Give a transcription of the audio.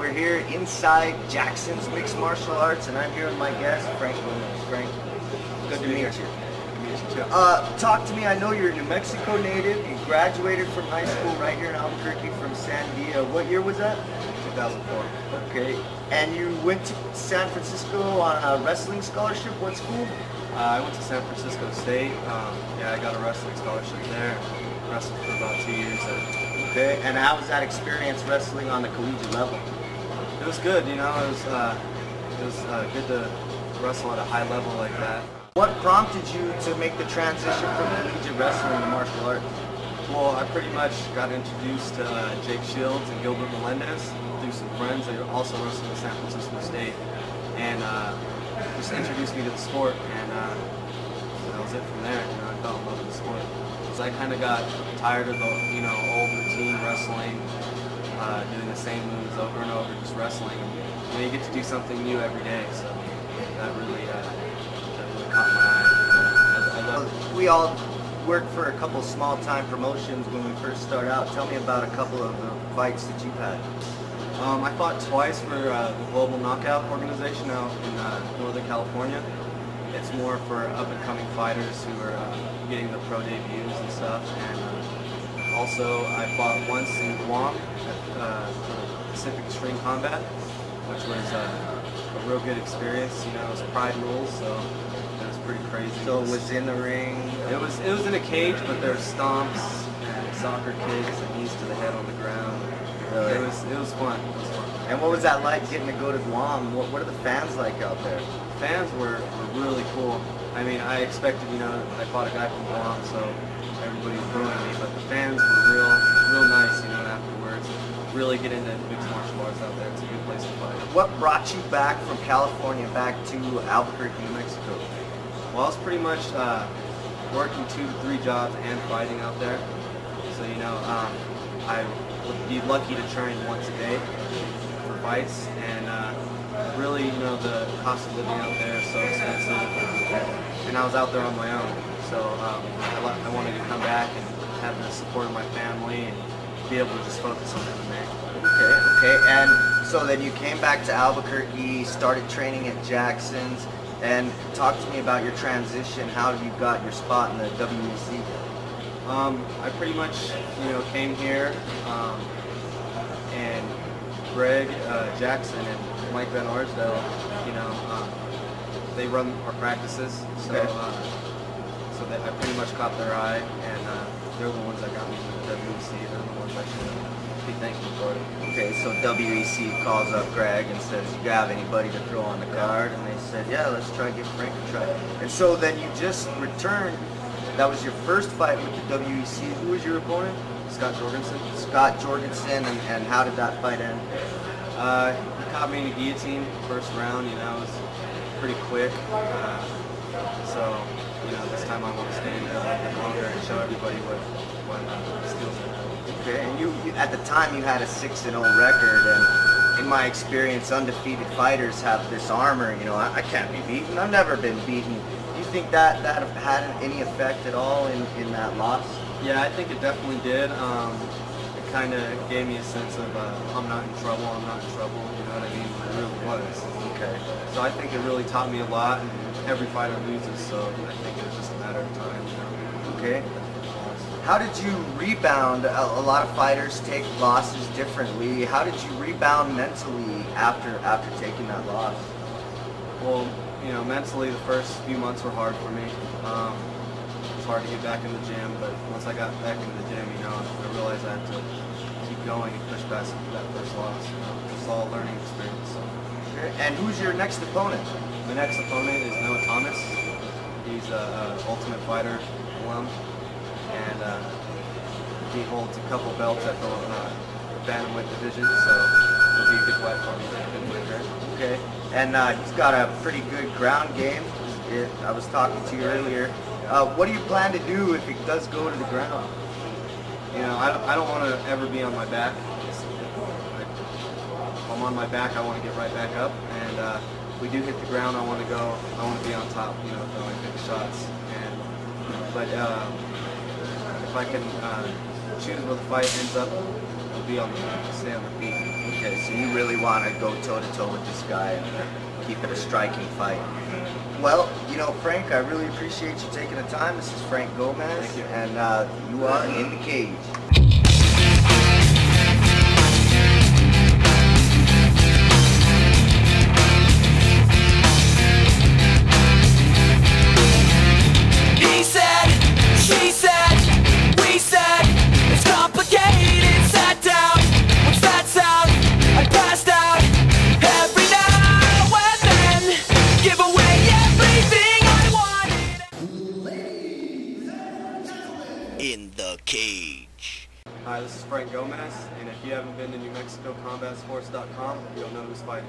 We're here inside Jackson's Mixed Martial Arts, and I'm here with my guest, Frank Williams. Frank, good to meet you. Talk to me. I know you're a New Mexico native. You graduated from high school right here in Albuquerque from Sandia. What year was that? 2004. Okay. And you went to San Francisco on a wrestling scholarship. What school? I went to San Francisco State. Yeah, I got a wrestling scholarship there. Wrestled for about 2 years there. Okay. And how was that experience wrestling on the collegiate level? It was good, you know. It was good to wrestle at a high level like that. What prompted you to make the transition from collegiate wrestling to martial arts? Well, I pretty much got introduced to Jake Shields and Gilbert Melendez through some friends that also wrestled at San Francisco State, and just introduced me to the sport, and that was it from there. You know, I fell in love with the sport. Because I kind of got tired of the old routine wrestling, doing the same moves over and over, just wrestling. And you get to do something new every day, so that really caught my eye. We all worked for a couple small-time promotions when we first started out. Tell me about a couple of the fights that you've had. I fought twice for the Global Knockout organization out in Northern California. It's more for up-and-coming fighters who are getting the pro debuts and stuff. And also, I fought once in Guam at Pacific Extreme Combat, which was a real good experience. You know, it was Pride rules, so it was pretty crazy. So it was in the ring? It was in a cage, but there were stomps and soccer kicks and knees to the head on the ground. Really? It was fun. It was fun. And what was that like getting to go to Guam? What are the fans like out there? Fans were really cool. I mean, I expected, I fought a guy from Guam, so everybody was booing me, but the fans were real nice, afterwards. Really get into mixed martial arts out there. It's a good place to fight. What brought you back from California back to Albuquerque, New Mexico? Well, I was pretty much working 2 to 3 jobs and fighting out there. So, I would be lucky to train once a day for fights, and really, the cost of living out there is so expensive, and I was out there on my own, so I wanted to come back and have the support of my family and be able to just focus on MMA. Okay, and so then you came back to Albuquerque, started training at Jackson's, and talk to me about your transition, how you got your spot in the WEC. I pretty much, came here, and Greg Jackson and Mike Van Arsdale, they run our practices, so so that I pretty much caught their eye, and they're the ones that got me to the WEC. They're the ones I should be thankful for it. Okay, so WEC calls up Greg and says, "You have anybody to throw on the card?" And they said, "Yeah, let's try to give Frank a try." And so then you just returned. That was your first fight with the WEC. Who was your opponent? Scott Jorgensen. Scott Jorgensen, and how did that fight end? He caught me in a guillotine first round, it was pretty quick. So, this time I want to stand a little bit longer and show everybody what skills I have. Okay, and you at the time you had a 6-0 record, and in my experience, undefeated fighters have this armor, I can't be beaten, I've never been beaten. Do you think that had any effect at all in that loss? Yeah, I think it definitely did. It kind of gave me a sense of I'm not in trouble, you know what I mean? It really was. Okay. So I think it really taught me a lot, and every fighter loses, so I think it was just a matter of time. Okay. How did you rebound? A lot of fighters take losses differently. How did you rebound mentally after taking that loss? Well, mentally the first few months were hard for me. It was hard to get back in the gym, but once I got back into the gym, I realized I had to keep going and push past that first loss. It's all a learning experience. So. And who's your next opponent? My next opponent is Noah Thomas. He's an Ultimate Fighter Alum, and he holds a couple belts at the bantamweight division, so it'll be a good fight for me. Good win there. Okay. And he's got a pretty good ground game. I was talking to you earlier. What do you plan to do if it does go to the ground? I don't want to ever be on my back. If I'm on my back, I want to get right back up. And if we do hit the ground, I want to be on top, throwing big shots. But if I can choose where the fight ends up, be on the stay on the feet. Okay, so you really want to go toe-to-toe with this guy and keep it a striking fight. Well, you know, Frank, I really appreciate you taking the time. This is Frank Gomez, Thank you. And you are in the cage. He said, she said, we said, it's complicated, sat down, what's that sound? I passed out, every now and then, give away everything I wanted. In the cage. Hi, this is Frank Gomez, and if you haven't been to NewMexicoCombatSports.com, you'll know who's fighting.